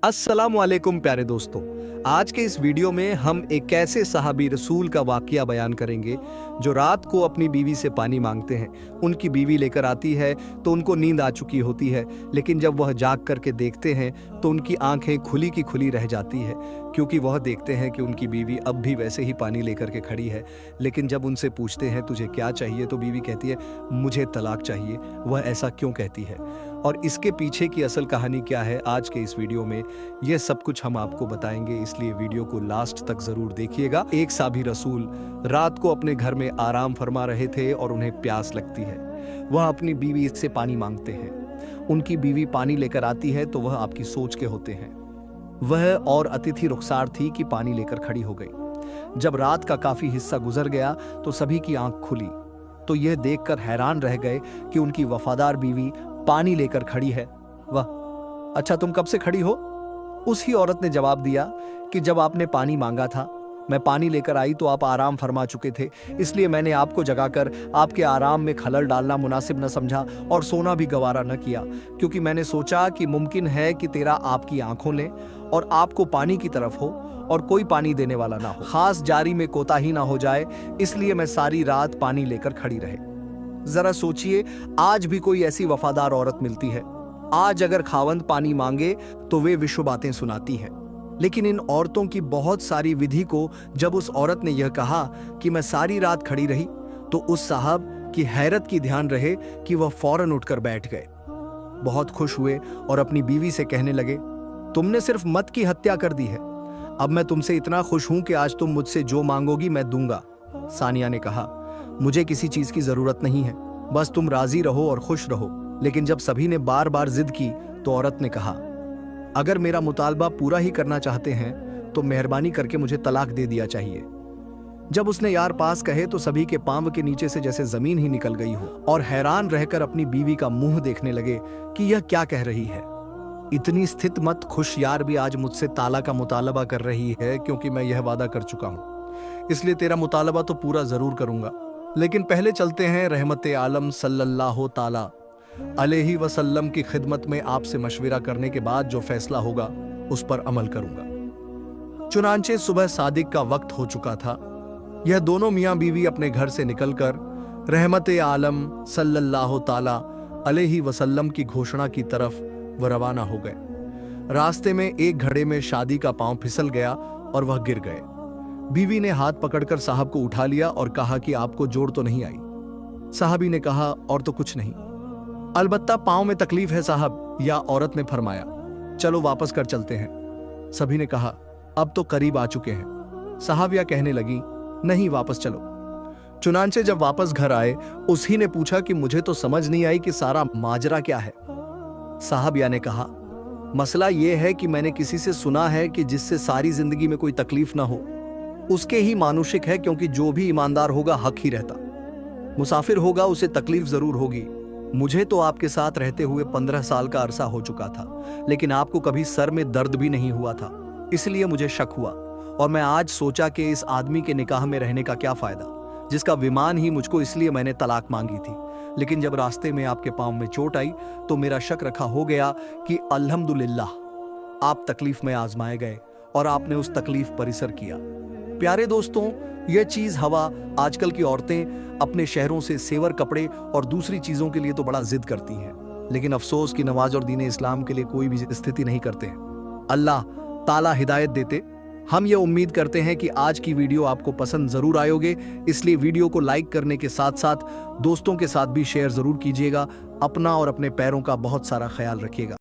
अस्सलाम वालेकुम प्यारे दोस्तों। आज के इस वीडियो में हम एक ऐसे सहाबी रसूल का वाकया बयान करेंगे जो रात को अपनी बीवी से पानी मांगते हैं। उनकी बीवी लेकर आती है तो उनको नींद आ चुकी होती है, लेकिन जब वह जाग करके देखते हैं तो उनकी आंखें खुली की खुली रह जाती है, क्योंकि वह देखते हैं कि उनकी बीवी अब भी वैसे ही पानी लेकर के खड़ी है। लेकिन जब उनसे पूछते हैं तुझे क्या चाहिए, तो बीवी कहती है मुझे तलाक चाहिए। वह ऐसा क्यों कहती है और इसके पीछे की असल कहानी क्या है, आज के इस वीडियो में यह सब कुछ हम आपको बताएंगे, इसलिए वीडियो को लास्ट तक जरूर देखिएगा। एक साहबी रसूल रात को अपने घर में आराम फरमा रहे थे और उन्हें प्यास लगती है। वह अपनी बीवी से पानी मांगते हैं। उनकी बीवी पानी लेकर आती है तो वह आपकी सोच के होते हैं। वह और अतिथि रुखसार थी कि पानी लेकर खड़ी हो गई। जब रात का काफी हिस्सा गुजर गया तो सभी की आंख खुली, तो यह देखकर हैरान रह गए कि उनकी वफादार बीवी पानी लेकर खड़ी है। वह अच्छा तुम कब से खड़ी हो? उसी औरत ने जवाब दिया कि जब आपने पानी मांगा था, मैं पानी लेकर आई तो आप आराम फरमा चुके थे, इसलिए मैंने आपको जगाकर आपके आराम में खलल डालना मुनासिब न समझा और सोना भी गवारा न किया, क्योंकि मैंने सोचा कि मुमकिन है कि तेरा आपकी आंखों ले और आपको पानी की तरफ हो और कोई पानी देने वाला ना हो, खास जारी में कोताही ना हो जाए, इसलिए मैं सारी रात पानी लेकर खड़ी रहे। जरा सोचिए, आज भी कोई ऐसी वफादार औरत मिलती है? आज अगर खावंद पानी मांगे तो वे विश्व बातें सुनाती हैं, लेकिन इन औरतों की बहुत सारी विधि को जब उस औरत ने यह कहा कि मैं सारी रात खड़ी रही, तो उस साहब की हैरत की ध्यान रहे कि वह फौरन उठकर बैठ गए। बहुत खुश हुए और अपनी बीवी से कहने लगे, तुमने सिर्फ मत की हत्या कर दी है। अब मैं तुमसे इतना खुश हूं कि आज तुम मुझसे जो मांगोगी मैं दूंगा। सानिया ने कहा, मुझे किसी चीज की जरूरत नहीं है, बस तुम राजी रहो और खुश रहो। लेकिन जब सभी ने बार बार जिद की तो औरत ने कहा, अगर मेरा मुतालबा पूरा ही करना चाहते हैं तो मेहरबानी करके मुझे तलाक दे दिया चाहिए। जब उसने यार पास कहे तो सभी के पांव के नीचे से जैसे जमीन ही निकल गई हो और हैरान रहकर अपनी बीवी का मुंह देखने लगे कि यह क्या कह रही है। इतनी स्थित मत खुश यार भी आज मुझसे ताला का मुतालबा कर रही है, क्योंकि मैं यह वादा कर चुका हूं, इसलिए तेरा मुतालबा तो पूरा जरूर करूंगा। लेकिन पहले चलते हैं रहमत आलम सल्लल्लाहु ताला अलैहि वसल्लम की खिदमत में। आपसे मशविरा करने के बाद जो फैसला होगा उस पर अमल करूंगा। चुनांचे सुबह सादिक का वक्त हो चुका था। यह दोनों मियां बीवी अपने घर से निकलकर रहमत आलम सल्लल्लाहु ताला अलैहि वसल्लम की घोषणा की तरफ वह रवाना हो गए। रास्ते में एक घड़े में शादी का पांव फिसल गया और वह गिर गए। बीवी ने हाथ पकड़कर साहब को उठा लिया और कहा कि आपको जोड़ तो नहीं आई? साहबी ने कहा, और तो कुछ नहीं, अलबत्ता पांव में तकलीफ है साहब। या औरत ने फरमाया, चलो वापस कर चलते हैं। सभी ने कहा, अब तो करीब आ चुके हैं। साहबिया कहने लगी, नहीं वापस चलो। चुनांचे जब वापस घर आए, उसी ने पूछा कि मुझे तो समझ नहीं आई कि सारा माजरा क्या है। साहबिया ने कहा, मसला यह है कि मैंने किसी से सुना है कि जिससे सारी जिंदगी में कोई तकलीफ ना हो उसके ही मानुषिक है, क्योंकि जो भी ईमानदार होगा हक ही रहता, मुसाफिर होगा उसे तकलीफ जरूर होगी। मुझे तो आपके साथ रहते हुए 15 साल का अरसा हो चुका था, लेकिन आपको कभी सर में दर्द भी नहीं हुआ था, इसलिए मुझे शक हुआ और मैं आज सोचा कि इस आदमी के निकाह में रहने का क्या फायदा, जिसका विमान ही मुझको, इसलिए मैंने तलाक मांगी थी। लेकिन जब रास्ते में आपके पांव में चोट आई तो मेरा शक रखा हो गया कि अल्हम्दुलिल्लाह आप तकलीफ में आजमाए गए और आपने उस तकलीफ पर असर किया। प्यारे दोस्तों, यह चीज हवा आजकल की औरतें अपने शहरों से सेवर कपड़े और दूसरी चीजों के लिए तो बड़ा जिद करती हैं, लेकिन अफसोस कि नमाज और दीन इस्लाम के लिए कोई भी स्थिति नहीं करते हैं। अल्लाह ताला हिदायत देते। हम ये उम्मीद करते हैं कि आज की वीडियो आपको पसंद जरूर आयोगे, इसलिए वीडियो को लाइक करने के साथ साथ दोस्तों के साथ भी शेयर जरूर कीजिएगा। अपना और अपने पैरों का बहुत सारा ख्याल रखिएगा।